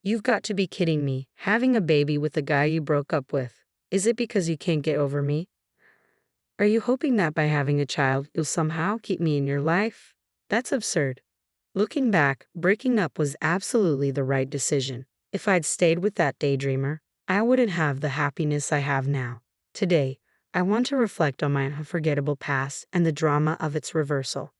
You've got to be kidding me. Having a baby with the guy you broke up with. Is it because you can't get over me? Are you hoping that by having a child, you'll somehow keep me in your life? That's absurd. Looking back, breaking up was absolutely the right decision. If I'd stayed with that daydreamer, I wouldn't have the happiness I have now. Today, I want to reflect on my unforgettable past and the drama of its reversal.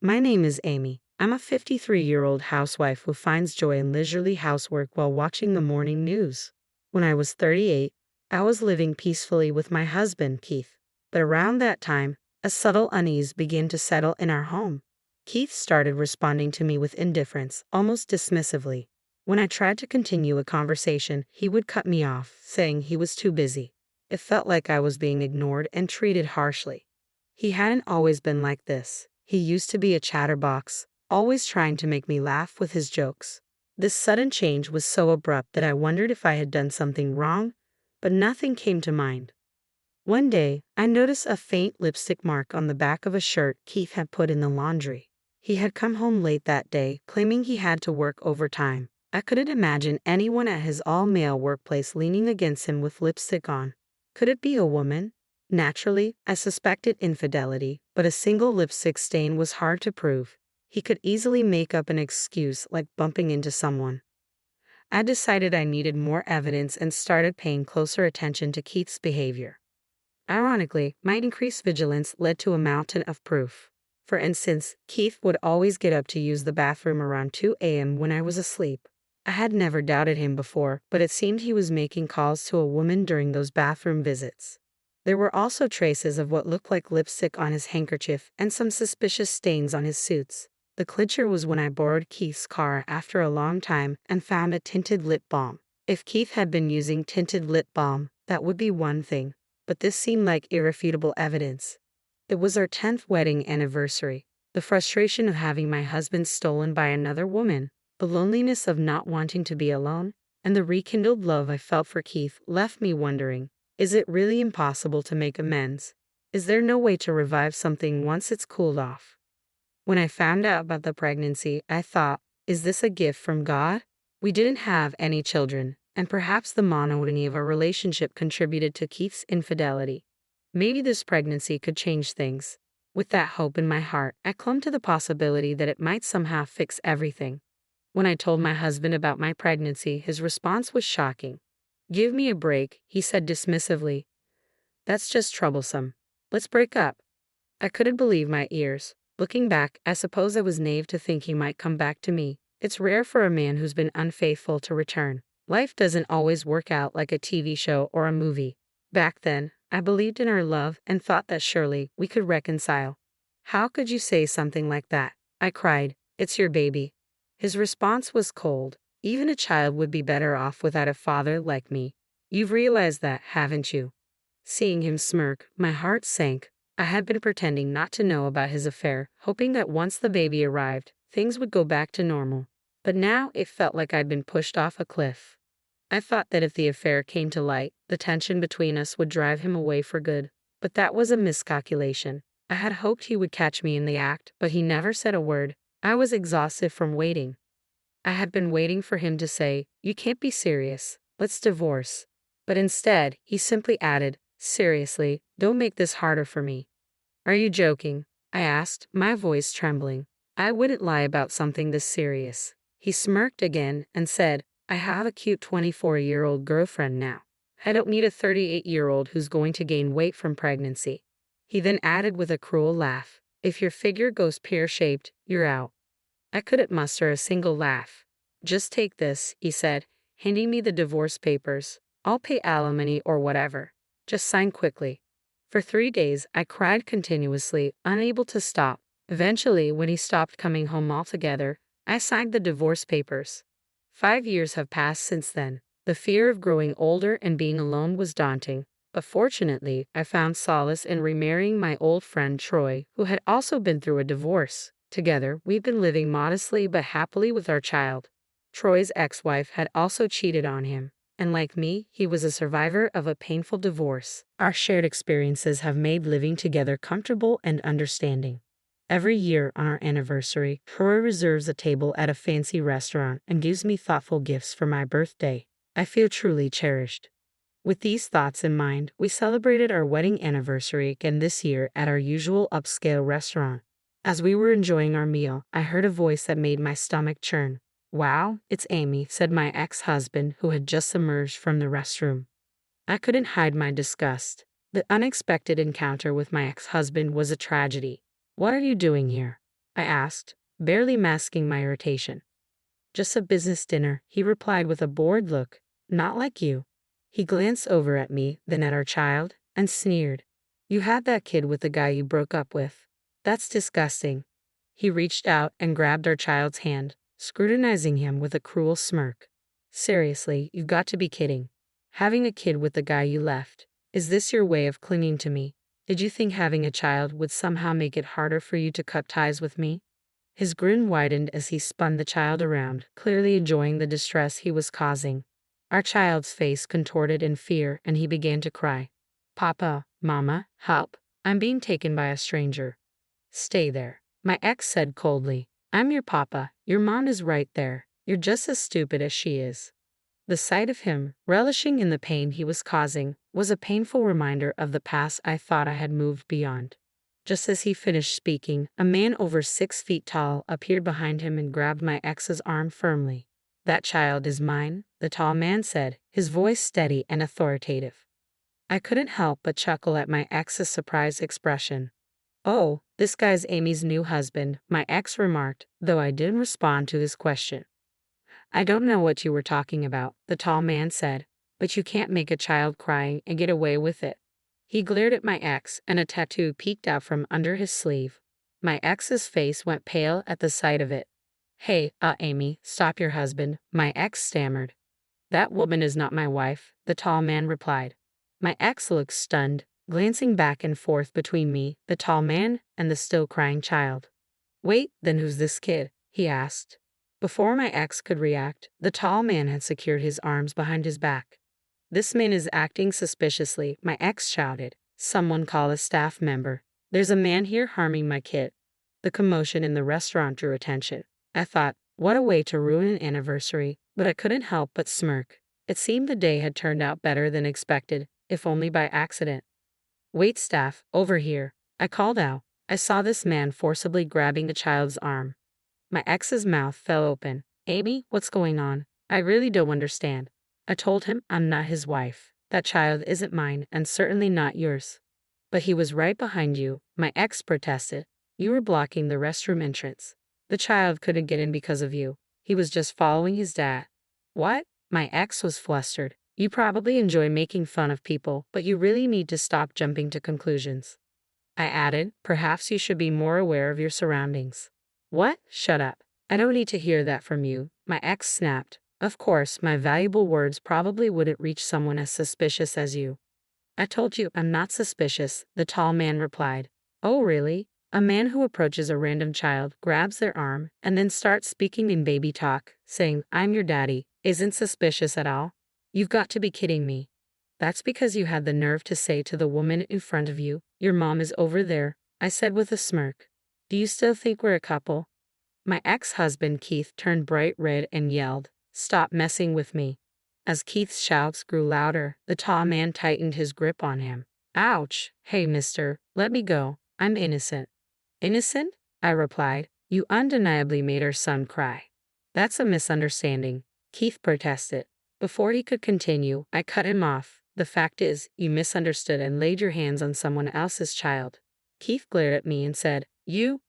My name is Amy. I'm a 53-year-old housewife who finds joy in leisurely housework while watching the morning news. When I was 38, I was living peacefully with my husband, Keith. But around that time, a subtle unease began to settle in our home. Keith started responding to me with indifference, almost dismissively. When I tried to continue a conversation, he would cut me off, saying he was too busy. It felt like I was being ignored and treated harshly. He hadn't always been like this. He used to be a chatterbox, always trying to make me laugh with his jokes. This sudden change was so abrupt that I wondered if I had done something wrong, but nothing came to mind. One day, I noticed a faint lipstick mark on the back of a shirt Keith had put in the laundry. He had come home late that day, claiming he had to work overtime. I couldn't imagine anyone at his all-male workplace leaning against him with lipstick on. Could it be a woman? Naturally, I suspected infidelity, but a single lipstick stain was hard to prove. He could easily make up an excuse like bumping into someone. I decided I needed more evidence and started paying closer attention to Keith's behavior. Ironically, my increased vigilance led to a mountain of proof. For instance, Keith would always get up to use the bathroom around 2 a.m. when I was asleep. I had never doubted him before, but it seemed he was making calls to a woman during those bathroom visits. There were also traces of what looked like lipstick on his handkerchief and some suspicious stains on his suits. The clincher was when I borrowed Keith's car after a long time and found a tinted lip balm. If Keith had been using tinted lip balm, that would be one thing, but this seemed like irrefutable evidence. It was our 10th wedding anniversary. The frustration of having my husband stolen by another woman, the loneliness of not wanting to be alone, and the rekindled love I felt for Keith left me wondering, is it really impossible to make amends? Is there no way to revive something once it's cooled off? When I found out about the pregnancy, I thought, is this a gift from God? We didn't have any children, and perhaps the monotony of our relationship contributed to Keith's infidelity. Maybe this pregnancy could change things. With that hope in my heart, I clung to the possibility that it might somehow fix everything. When I told my husband about my pregnancy, his response was shocking. "Give me a break," he said dismissively. "That's just troublesome. Let's break up." I couldn't believe my ears. Looking back, I suppose I was naive to think he might come back to me. It's rare for a man who's been unfaithful to return. Life doesn't always work out like a TV show or a movie. Back then, I believed in our love and thought that surely we could reconcile. "How could you say something like that?" I cried. "It's your baby." His response was cold. "Even a child would be better off without a father like me. You've realized that, haven't you?" Seeing him smirk, my heart sank. I had been pretending not to know about his affair, hoping that once the baby arrived, things would go back to normal. But now it felt like I'd been pushed off a cliff. I thought that if the affair came to light, the tension between us would drive him away for good. But that was a miscalculation. I had hoped he would catch me in the act, but he never said a word. I was exhausted from waiting. I had been waiting for him to say, "You can't be serious. Let's divorce." But instead, he simply added, "Seriously, don't make this harder for me." "Are you joking?" I asked, my voice trembling. "I wouldn't lie about something this serious." He smirked again and said, "I have a cute 24-year-old girlfriend now. I don't need a 38-year-old who's going to gain weight from pregnancy." He then added with a cruel laugh, "If your figure goes pear-shaped, you're out." I couldn't muster a single laugh. "Just take this," he said, handing me the divorce papers. "I'll pay alimony or whatever. Just sign quickly." For 3 days, I cried continuously, unable to stop. Eventually, when he stopped coming home altogether, I signed the divorce papers. 5 years have passed since then. The fear of growing older and being alone was daunting, but fortunately, I found solace in remarrying my old friend Troy, who had also been through a divorce. Together, we've been living modestly but happily with our child. Troy's ex-wife had also cheated on him, and like me, he was a survivor of a painful divorce. Our shared experiences have made living together comfortable and understanding. Every year on our anniversary, Troy reserves a table at a fancy restaurant and gives me thoughtful gifts for my birthday. I feel truly cherished. With these thoughts in mind, we celebrated our wedding anniversary again this year at our usual upscale restaurant. As we were enjoying our meal, I heard a voice that made my stomach churn. "Wow, it's Amy," said my ex-husband, who had just emerged from the restroom. I couldn't hide my disgust. The unexpected encounter with my ex-husband was a tragedy. "What are you doing here?" I asked, barely masking my irritation. "Just a business dinner," he replied with a bored look. "Not like you." He glanced over at me, then at our child, and sneered. "You had that kid with the guy you broke up with. That's disgusting." He reached out and grabbed our child's hand, scrutinizing him with a cruel smirk. "Seriously, you've got to be kidding. Having a kid with the guy you left. Is this your way of clinging to me? Did you think having a child would somehow make it harder for you to cut ties with me?" His grin widened as he spun the child around, clearly enjoying the distress he was causing. Our child's face contorted in fear and he began to cry. "Papa, Mama, help. I'm being taken by a stranger." "Stay there," my ex said coldly. "I'm your papa. Your mom is right there. You're just as stupid as she is." The sight of him, relishing in the pain he was causing, was a painful reminder of the past I thought I had moved beyond. Just as he finished speaking, a man over 6 feet tall appeared behind him and grabbed my ex's arm firmly. "That child is mine," the tall man said, his voice steady and authoritative. I couldn't help but chuckle at my ex's surprised expression. "Oh, this guy's Amy's new husband," my ex remarked, though I didn't respond to his question. "I don't know what you were talking about," the tall man said, "but you can't make a child crying and get away with it." He glared at my ex, and a tattoo peeked out from under his sleeve. My ex's face went pale at the sight of it. "Hey, Amy, stop your husband," my ex stammered. "That woman is not my wife," the tall man replied. My ex looked stunned, glancing back and forth between me, the tall man, and the still crying child. "Wait, then who's this kid?" he asked. Before my ex could react, the tall man had secured his arms behind his back. "This man is acting suspiciously," my ex shouted. "Someone call a staff member. There's a man here harming my kid." The commotion in the restaurant drew attention. I thought, what a way to ruin an anniversary, but I couldn't help but smirk. It seemed the day had turned out better than expected, if only by accident. "Wait, staff, over here," I called out. I saw this man forcibly grabbing a child's arm. My ex's mouth fell open. "Amy, what's going on? I really don't understand." I told him I'm not his wife. That child isn't mine and certainly not yours. "But he was right behind you," my ex protested. "You were blocking the restroom entrance. The child couldn't get in because of you. He was just following his dad." "What?" My ex was flustered. "You probably enjoy making fun of people, but you really need to stop jumping to conclusions." I added, "Perhaps you should be more aware of your surroundings." "What? Shut up. I don't need to hear that from you," my ex snapped. "Of course, my valuable words probably wouldn't reach someone as suspicious as you." "I told you I'm not suspicious," the tall man replied. "Oh, really?" A man who approaches a random child, grabs their arm, and then starts speaking in baby talk, saying, "I'm your daddy," isn't suspicious at all? You've got to be kidding me. "That's because you had the nerve to say to the woman in front of you, 'Your mom is over there,'" I said with a smirk. "Do you still think we're a couple?" My ex-husband Keith turned bright red and yelled, "Stop messing with me." As Keith's shouts grew louder, the tall man tightened his grip on him. "Ouch! Hey, mister, let me go. I'm innocent." "Innocent?" I replied. "You undeniably made our son cry." "That's a misunderstanding," Keith protested. Before he could continue, I cut him off. "The fact is, you misunderstood and laid your hands on someone else's child." Keith glared at me and said, You,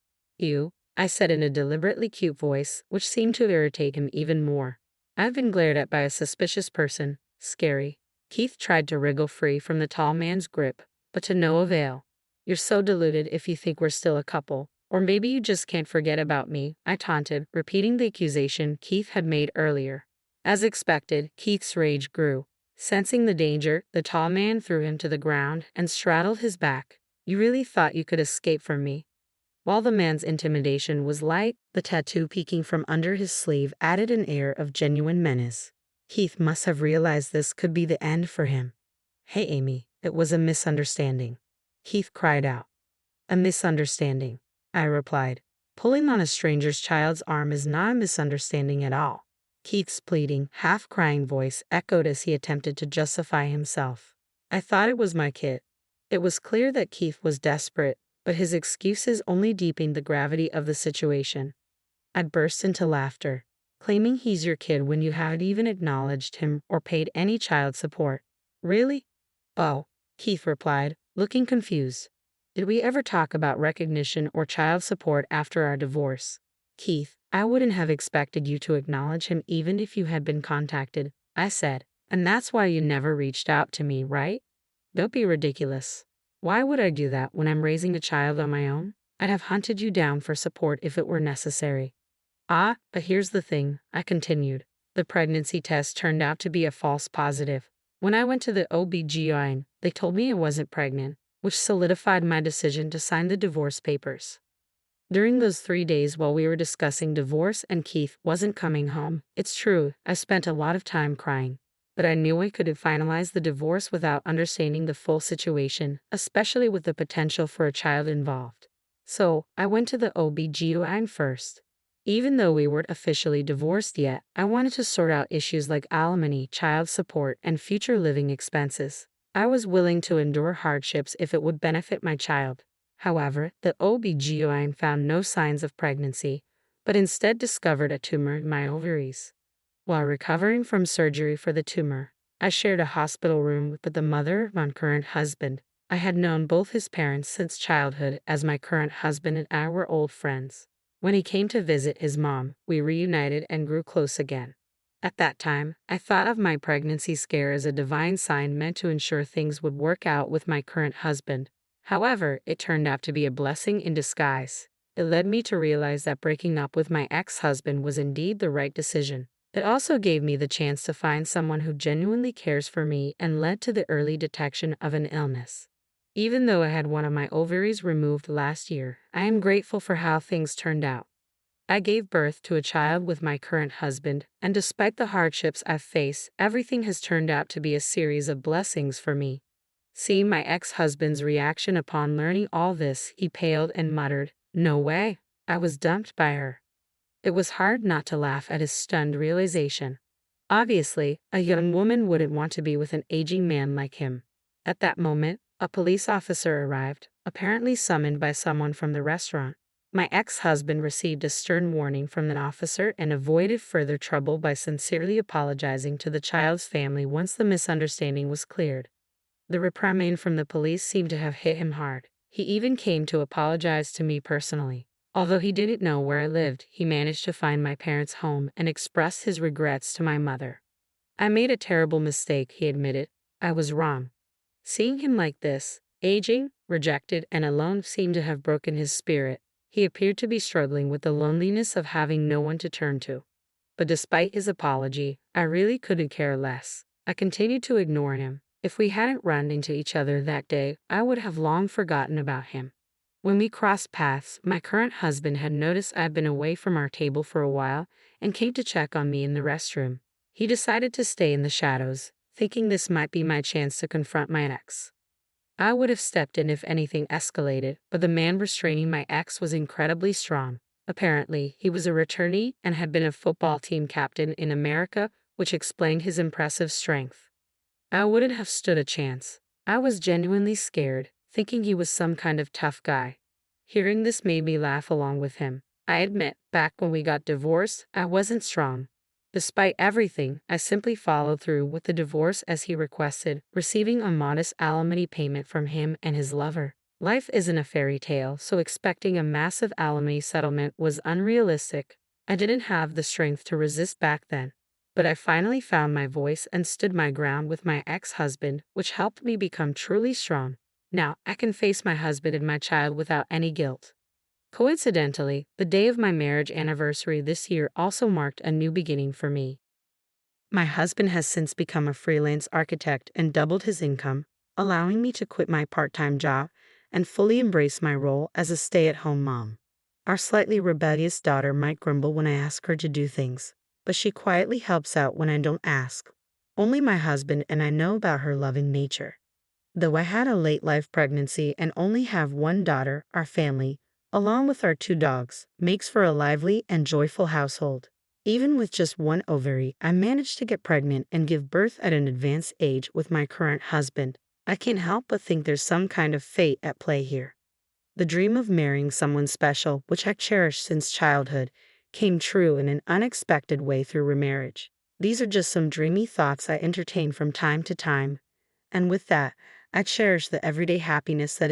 I said in a deliberately cute voice, which seemed to irritate him even more. "I've been glared at by a suspicious person. Scary." Keith tried to wriggle free from the tall man's grip, but to no avail. "You're so deluded if you think we're still a couple. Or maybe you just can't forget about me," I taunted, repeating the accusation Keith had made earlier. As expected, Keith's rage grew. Sensing the danger, the tall man threw him to the ground and straddled his back. "You really thought you could escape from me?" While the man's intimidation was light, the tattoo peeking from under his sleeve added an air of genuine menace. Keith must have realized this could be the end for him. "Hey, Amy, it was a misunderstanding," Keith cried out. "A misunderstanding?" I replied. Pulling on a stranger's child's arm is not a misunderstanding at all. Keith's pleading, half-crying voice echoed as he attempted to justify himself. I thought it was my kid. It was clear that Keith was desperate, but his excuses only deepened the gravity of the situation. I burst into laughter, claiming he's your kid when you haven't even acknowledged him or paid any child support. Really? Oh, Keith replied, looking confused. Did we ever talk about recognition or child support after our divorce? Keith, I wouldn't have expected you to acknowledge him even if you had been contacted, I said. And that's why you never reached out to me, right? Don't be ridiculous. Why would I do that when I'm raising a child on my own? I'd have hunted you down for support if it were necessary. Ah, but here's the thing, I continued. The pregnancy test turned out to be a false positive. When I went to the OB/GYN, they told me I wasn't pregnant, which solidified my decision to sign the divorce papers. During those 3 days while we were discussing divorce and Keith wasn't coming home, it's true, I spent a lot of time crying. But I knew I couldn't finalize the divorce without understanding the full situation, especially with the potential for a child involved. So, I went to the OB/GYN first. Even though we weren't officially divorced yet, I wanted to sort out issues like alimony, child support, and future living expenses. I was willing to endure hardships if it would benefit my child. However, the OB/GYN found no signs of pregnancy, but instead discovered a tumor in my ovaries. While recovering from surgery for the tumor, I shared a hospital room with the mother of my current husband. I had known both his parents since childhood, as my current husband and I were old friends. When he came to visit his mom, we reunited and grew close again. At that time, I thought of my pregnancy scare as a divine sign meant to ensure things would work out with my current husband. However, it turned out to be a blessing in disguise. It led me to realize that breaking up with my ex-husband was indeed the right decision. It also gave me the chance to find someone who genuinely cares for me and led to the early detection of an illness. Even though I had one of my ovaries removed last year, I am grateful for how things turned out. I gave birth to a child with my current husband, and despite the hardships I've faced, everything has turned out to be a series of blessings for me. Seeing my ex-husband's reaction upon learning all this, he paled and muttered, "No way, I was dumped by her." It was hard not to laugh at his stunned realization. Obviously, a young woman wouldn't want to be with an aging man like him. At that moment, a police officer arrived, apparently summoned by someone from the restaurant. My ex-husband received a stern warning from the officer and avoided further trouble by sincerely apologizing to the child's family once the misunderstanding was cleared. The reprimand from the police seemed to have hit him hard. He even came to apologize to me personally. Although he didn't know where I lived, he managed to find my parents' home and express his regrets to my mother. "I made a terrible mistake," he admitted. "I was wrong." Seeing him like this, aging, rejected, and alone seemed to have broken his spirit. He appeared to be struggling with the loneliness of having no one to turn to. But despite his apology, I really couldn't care less. I continued to ignore him. If we hadn't run into each other that day, I would have long forgotten about him. When we crossed paths, my current husband had noticed I'd been away from our table for a while and came to check on me in the restroom. He decided to stay in the shadows, thinking this might be my chance to confront my ex. I would have stepped in if anything escalated, but the man restraining my ex was incredibly strong. Apparently, he was a returnee and had been a football team captain in America, which explained his impressive strength. I wouldn't have stood a chance. I was genuinely scared, thinking he was some kind of tough guy. Hearing this made me laugh along with him. I admit, back when we got divorced, I wasn't strong. Despite everything, I simply followed through with the divorce as he requested, receiving a modest alimony payment from him and his lover. Life isn't a fairy tale, so expecting a massive alimony settlement was unrealistic. I didn't have the strength to resist back then. But I finally found my voice and stood my ground with my ex-husband, which helped me become truly strong. Now, I can face my husband and my child without any guilt. Coincidentally, the day of my marriage anniversary this year also marked a new beginning for me. My husband has since become a freelance architect and doubled his income, allowing me to quit my part-time job and fully embrace my role as a stay-at-home mom. Our slightly rebellious daughter might grumble when I ask her to do things, but she quietly helps out when I don't ask. Only my husband and I know about her loving nature. Though I had a late-life pregnancy and only have one daughter, our family, along with our 2 dogs, makes for a lively and joyful household. Even with just one ovary, I managed to get pregnant and give birth at an advanced age with my current husband. I can't help but think there's some kind of fate at play here. The dream of marrying someone special, which I cherished since childhood, came true in an unexpected way through remarriage. These are just some dreamy thoughts I entertain from time to time, and with that, I cherish the everyday happiness that is